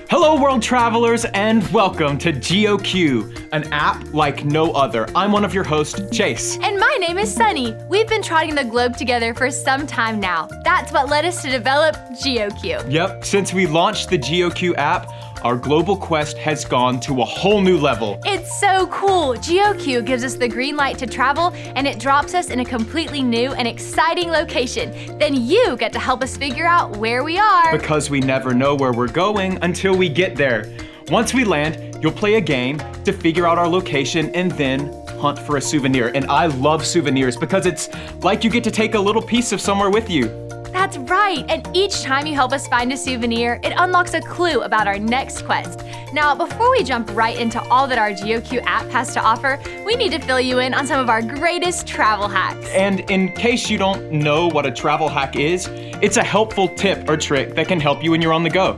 Hello, world travelers, and welcome to GeoQ, an app like no other. I'm one of your hosts, Chase. And my name is Sunny. We've been trotting the globe together for some time now. That's what led us to develop GeoQ. Yep, since we launched the GeoQ app, our global quest has gone to a whole new level. It's so cool. GeoQ gives us the green light to travel, and it drops us in a completely new and exciting location. Then you get to help us figure out where we are. Because we never know where we're going until we get there. Once we land, you'll play a game to figure out our location and then hunt for a souvenir. And I love souvenirs because it's like you get to take a little piece of somewhere with you. That's right, and each time you help us find a souvenir, it unlocks a clue about our next quest. Now, before we jump right into all that our GeoQ app has to offer, we need to fill you in on some of our greatest travel hacks. And in case you don't know what a travel hack is, it's a helpful tip or trick that can help you when you're on the go.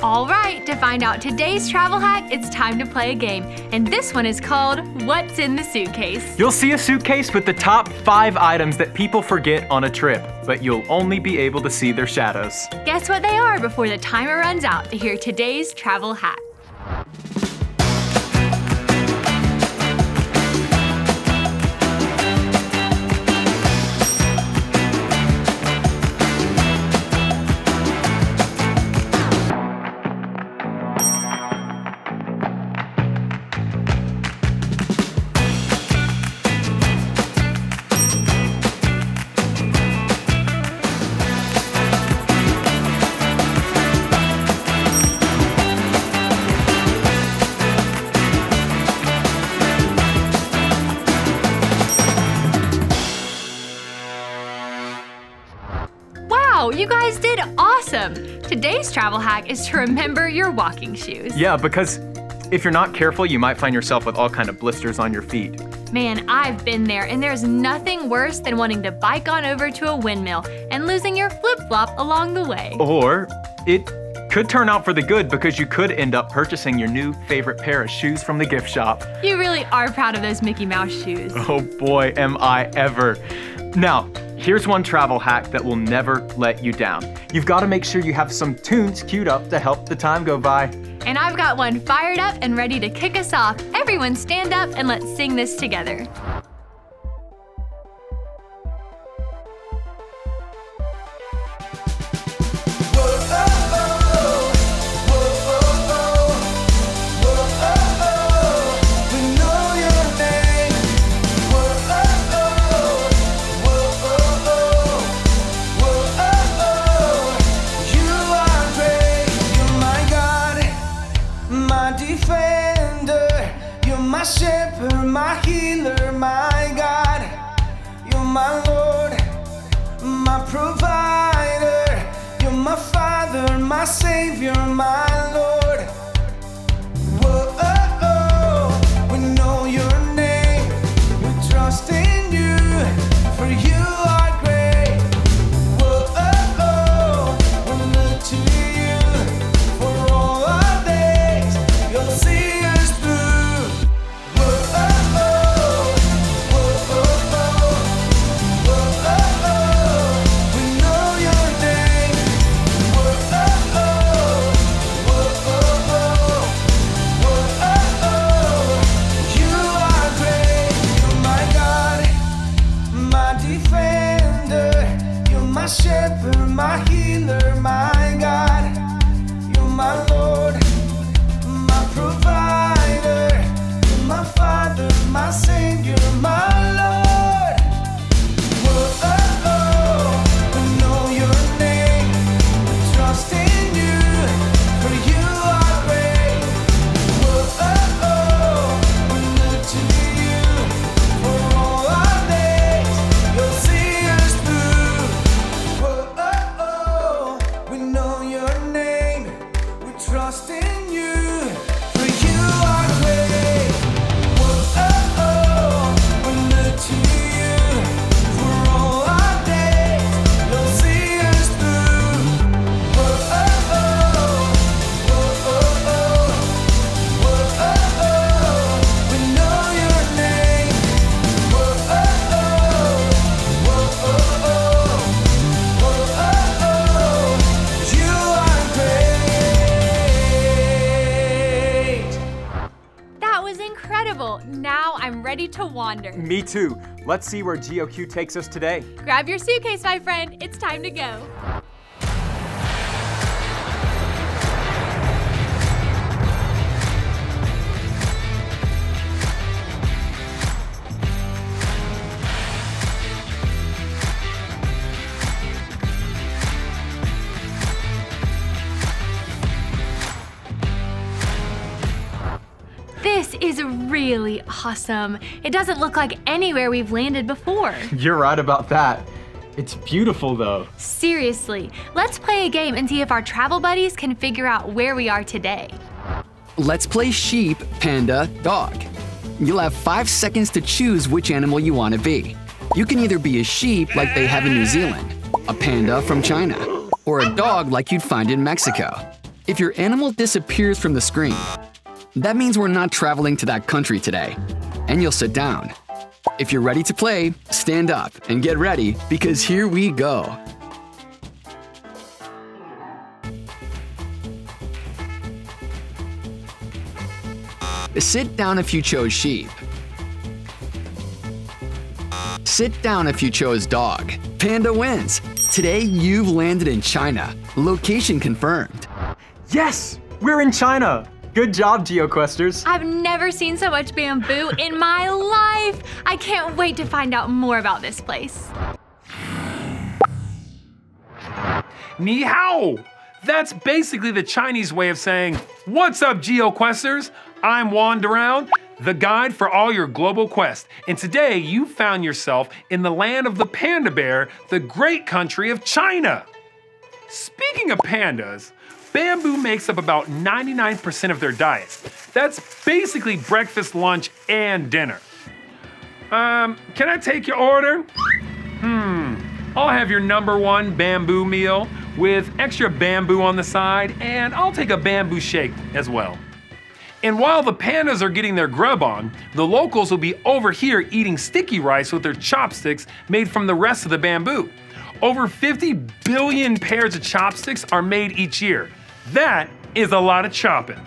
All right, to find out today's travel hack, it's time to play a game. And this one is called What's in the Suitcase? You'll see a suitcase with the top 5 items that people forget on a trip, but you'll only be able to see their shadows. Guess what they are before the timer runs out to hear today's travel hack. Wow, you guys did awesome! Today's travel hack is to remember your walking shoes. Yeah, because if you're not careful, you might find yourself with all kind of blisters on your feet. Man, I've been there, and there's nothing worse than wanting to bike on over to a windmill and losing your flip-flop along the way. Or it could turn out for the good because you could end up purchasing your new favorite pair of shoes from the gift shop. You really are proud of those Mickey Mouse shoes. Oh boy, am I ever. Now, here's one travel hack that will never let you down. You've got to make sure you have some tunes queued up to help the time go by. And I've got one fired up and ready to kick us off. Everyone stand up and let's sing this together. My shepherd, my healer, my God. You're my Lord, my provider. You're my Father, my Savior, my Lord. Whoa, we know your name. We trust in you, for you are great. Whoa, we look to you for all our days. You'll see us through. Shepherd, my healer, my God. You're my Lord, my provider. You're my Father, my Savior, my Lord. Whoa, we know your name. We trust in you, for you are great. Whoa, we look to you for all our days. You'll see us through. ready to wander. Me too. Let's see where GeoQ takes us today. Grab your suitcase, my friend. It's time to go. This is really awesome. It doesn't look like anywhere we've landed before. You're right about that. It's beautiful though. Seriously, let's play a game and see if our travel buddies can figure out where we are today. Let's play sheep, panda, dog. You'll have 5 seconds to choose which animal you want to be. You can either be a sheep like they have in New Zealand, a panda from China, or a dog like you'd find in Mexico. If your animal disappears from the screen, that means we're not traveling to that country today, and you'll sit down. If you're ready to play, stand up and get ready because here we go. Sit down if you chose sheep. Sit down if you chose dog. Panda wins. Today you've landed in China. Location confirmed. Yes, we're in China. Good job, GeoQuesters. I've never seen so much bamboo in my life. I can't wait to find out more about this place. Ni hao! That's basically the Chinese way of saying, "What's up, GeoQuesters? I'm Wandaround, the guide for all your global quest. And today you found yourself in the land of the panda bear, the great country of China." Speaking of pandas, bamboo makes up about 99% of their diet. That's basically breakfast, lunch, and dinner. Can I take your order? I'll have your #1 bamboo meal with extra bamboo on the side, and I'll take a bamboo shake as well. And while the pandas are getting their grub on, the locals will be over here eating sticky rice with their chopsticks made from the rest of the bamboo. Over 50 billion pairs of chopsticks are made each year. That is a lot of chopping.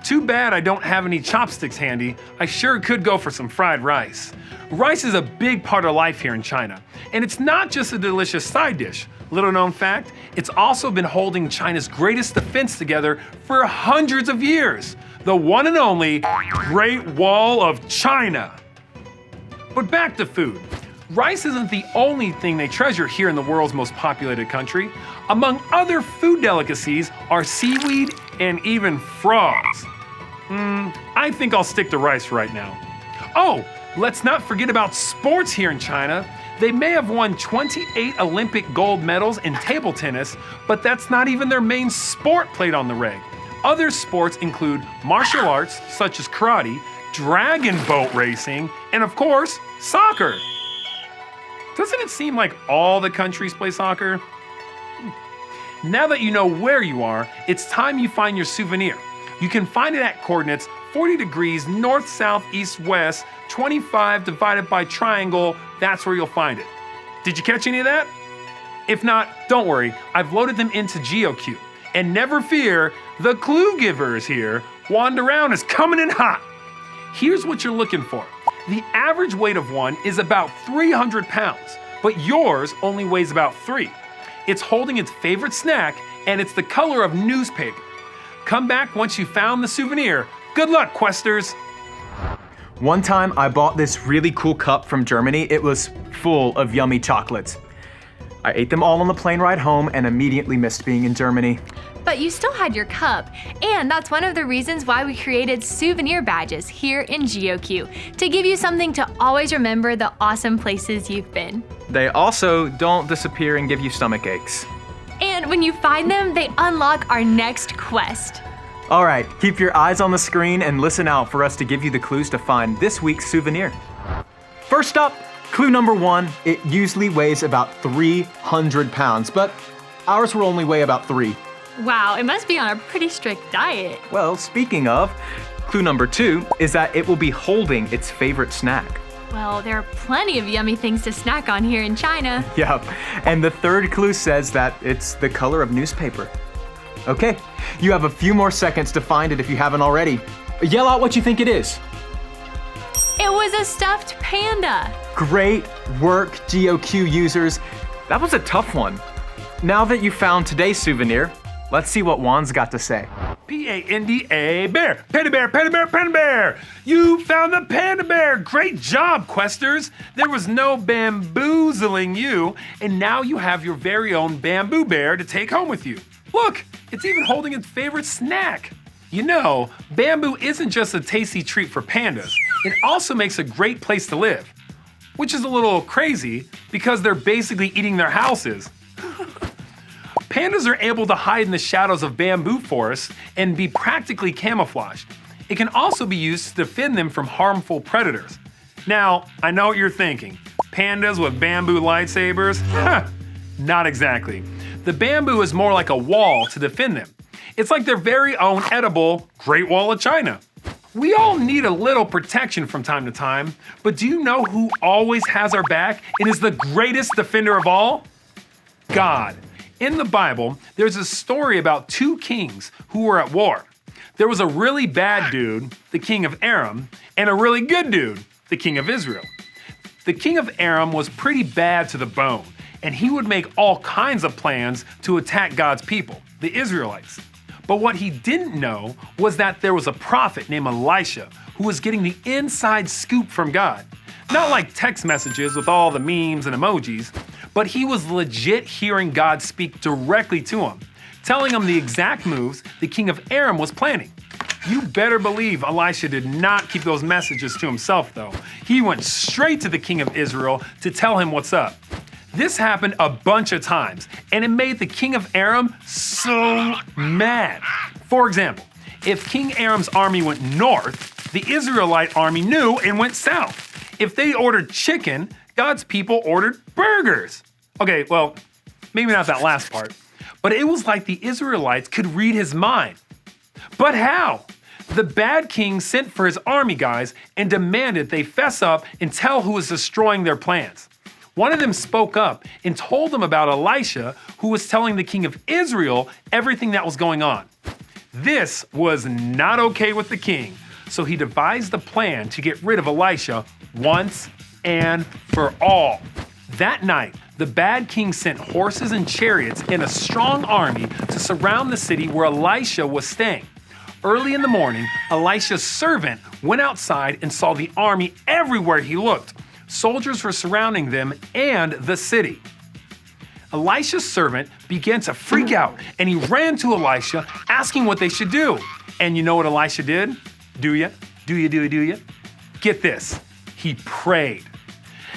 Too bad I don't have any chopsticks handy. I sure could go for some fried rice. Rice is a big part of life here in China, and it's not just a delicious side dish. Little known fact, it's also been holding China's greatest defense together for hundreds of years. The one and only Great Wall of China. But back to food. Rice isn't the only thing they treasure here in the world's most populated country. Among other food delicacies are seaweed and even frogs. I think I'll stick to rice right now. Oh, let's not forget about sports here in China. They may have won 28 Olympic gold medals in table tennis, but that's not even their main sport played on the reg. Other sports include martial arts such as karate, dragon boat racing, and of course, soccer. Doesn't it seem like all the countries play soccer? Now that you know where you are, it's time you find your souvenir. You can find it at coordinates 40 degrees north, south, east, west, 25 divided by triangle. That's where you'll find it. Did you catch any of that? If not, don't worry. I've loaded them into GeoQ. And never fear, the clue giver is here. Wandaround is coming in hot. Here's what you're looking for. The average weight of one is about 300 pounds, but yours only weighs about 3. It's holding its favorite snack, and it's the color of newspaper. Come back once you found the souvenir. Good luck, Questers. One time I bought this really cool cup from Germany. It was full of yummy chocolates. I ate them all on the plane ride home and immediately missed being in Germany. But you still had your cup, and that's one of the reasons why we created souvenir badges here in GeoQ, to give you something to always remember the awesome places you've been. They also don't disappear and give you stomach aches. And when you find them, they unlock our next quest. All right, keep your eyes on the screen and listen out for us to give you the clues to find this week's souvenir. First up, clue number 1, it usually weighs about 300 pounds, but ours will only weigh about 3. Wow, it must be on a pretty strict diet. Well, speaking of, clue number 2 is that it will be holding its favorite snack. Well, there are plenty of yummy things to snack on here in China. Yep, and the third clue says that it's the color of newspaper. Okay, you have a few more seconds to find it if you haven't already. Yell out what you think it is. It was was a stuffed panda. Great work, GeoQ users. That was a tough one. Now that you found today's souvenir, let's see what Juan's got to say. P-A-N-D-A, bear, panda bear, panda bear, panda bear. You found the panda bear. Great job, questers. There was no bamboozling you, and now you have your very own bamboo bear to take home with you. Look, it's even holding its favorite snack. You know, bamboo isn't just a tasty treat for pandas. It also makes a great place to live, which is a little crazy because they're basically eating their houses. Pandas are able to hide in the shadows of bamboo forests and be practically camouflaged. It can also be used to defend them from harmful predators. Now, I know what you're thinking. Pandas with bamboo lightsabers? Not exactly. The bamboo is more like a wall to defend them. It's like their very own edible Great Wall of China. We all need a little protection from time to time, but do you know who always has our back and is the greatest defender of all? God. In the Bible, there's a story about two kings who were at war. There was a really bad dude, the king of Aram, and a really good dude, the king of Israel. The king of Aram was pretty bad to the bone, and he would make all kinds of plans to attack God's people, the Israelites. But what he didn't know was that there was a prophet named Elisha who was getting the inside scoop from God. Not like text messages with all the memes and emojis, but he was legit hearing God speak directly to him, telling him the exact moves the king of Aram was planning. You better believe Elisha did not keep those messages to himself though. He went straight to the king of Israel to tell him what's up. This happened a bunch of times, and it made the king of Aram so mad. For example, if King Aram's army went north, the Israelite army knew and went south. If they ordered chicken, God's people ordered burgers. Okay, well, maybe not that last part, but it was like the Israelites could read his mind. But how? The bad king sent for his army guys and demanded they fess up and tell who was destroying their plans. One of them spoke up and told them about Elisha, who was telling the king of Israel everything that was going on. This was not okay with the king, so he devised a plan to get rid of Elisha once and for all. That night, the bad king sent horses and chariots and a strong army to surround the city where Elisha was staying. Early in the morning, Elisha's servant went outside and saw the army everywhere he looked. Soldiers were surrounding them and the city. Elisha's servant began to freak out, and he ran to Elisha asking what they should do. And you know what Elisha did? Do you? Get this. He prayed.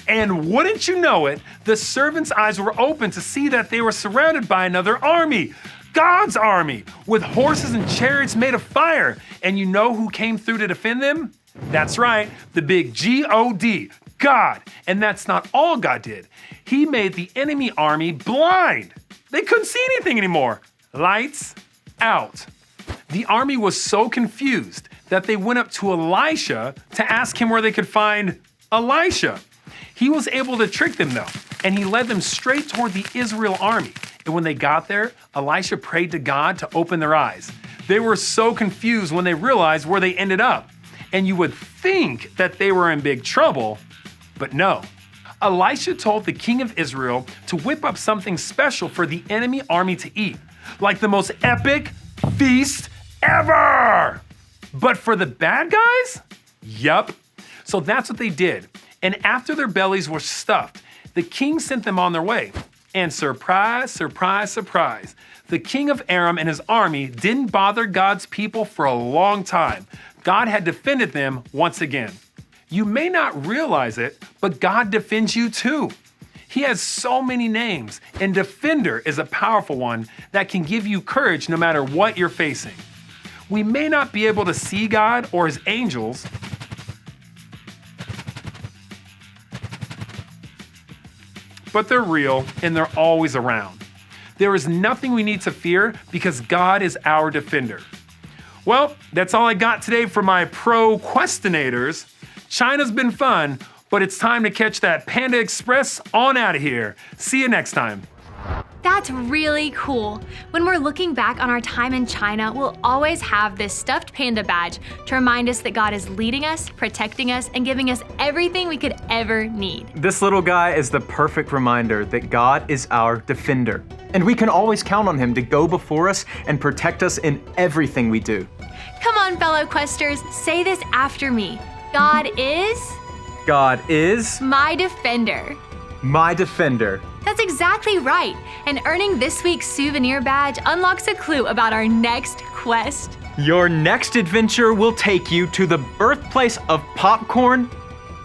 And wouldn't you know it, the servant's eyes were open to see that they were surrounded by another army. God's army, with horses and chariots made of fire. And you know who came through to defend them? That's right, the big G-O-D, God. And that's not all God did. He made the enemy army blind. They couldn't see anything anymore. Lights out. The army was so confused that they went up to Elisha to ask him where they could find Elisha. He was able to trick them though, and he led them straight toward the Israel army. And when they got there, Elisha prayed to God to open their eyes. They were so confused when they realized where they ended up. And you would think that they were in big trouble, but no. Elisha told the king of Israel to whip up something special for the enemy army to eat, like the most epic feast ever. But for the bad guys? Yup. So that's what they did. And after their bellies were stuffed, the king sent them on their way. And surprise, surprise, surprise, the king of Aram and his army didn't bother God's people for a long time. God had defended them once again. You may not realize it, but God defends you too. He has so many names, and Defender is a powerful one that can give you courage no matter what you're facing. We may not be able to see God or his angels, but they're real and they're always around. There is nothing we need to fear because God is our defender. Well, that's all I got today for my pro questionators. China's been fun, but it's time to catch that Panda Express on out of here. See you next time. That's That's really cool. When we're looking back on our time in China, we'll always have this stuffed panda badge to remind us that God is leading us, protecting us, and giving us everything we could ever need. This little guy is the perfect reminder that God is our defender, and we can always count on him to go before us and protect us in everything we do. Come on, fellow questers, say this after me. God is my defender. My defender. That's exactly right. And earning this week's souvenir badge unlocks a clue about our next quest. Your next adventure will take you to the birthplace of popcorn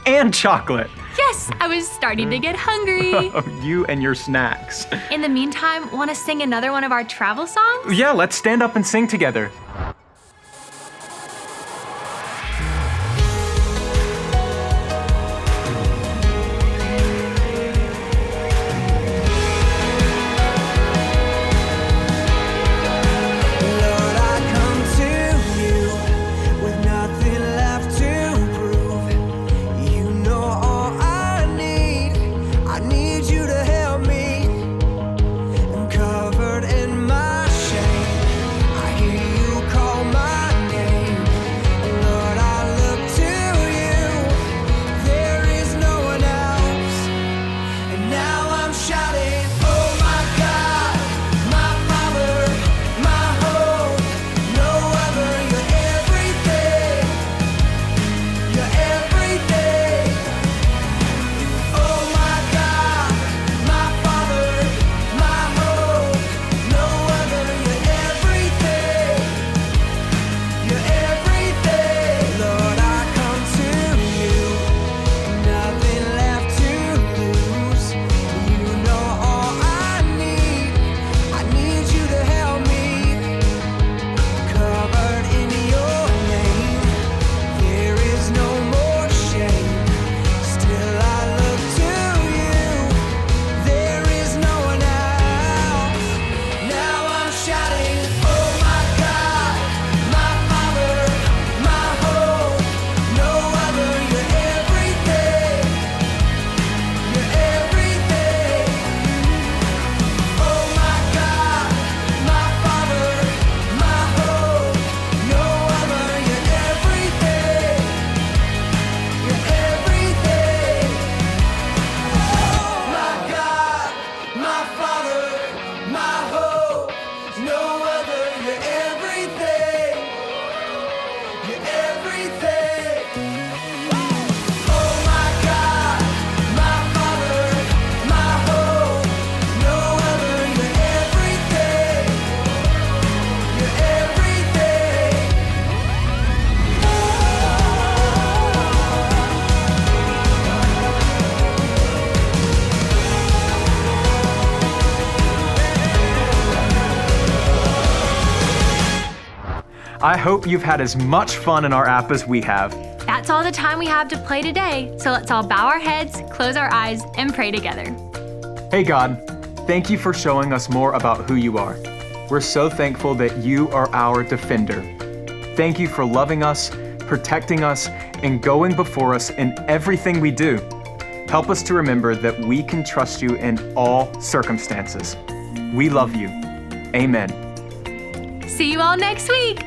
and chocolate. Yes, I was starting to get hungry. You and your snacks. In the meantime, want to sing another one of our travel songs? Yeah, let's stand up and sing together. Lord, I come to you with nothing left to prove. You know all I need. I need you to help me. I'm covered in my shame. I hear you call my name. Lord, I look to you. There is no one else. And now I'm shouting, oh my God, my Father, my hope, no other. You're everything. You're everything. Oh my God, my Father, my hope, no other. You're everything. You're everything. Lord, I come to you, nothing left to lose. You know all I need. I need you to help me. Covered in your name, there is no more shame. Still I look to you. There is no one else. Now I'm shouting, oh my God, my Father, my hope, no other. You're everything. You're everything. Oh my God, my Father, my hope, no other. You're everything. You're everything. Oh my God, my Father, my hope, no other. You're everything. You're everything. Oh my God, my Father, my hope, no other. You're everything. You're everything. I hope you've had as much fun in our app as we have. That's all the time we have to play today, so let's all bow our heads, close our eyes, and pray together. Hey God, thank you for showing us more about who you are. We're so thankful that you are our defender. Thank you for loving us, protecting us, and going before us in everything we do. Help us to remember that we can trust you in all circumstances. We love you. Amen. See you all next week.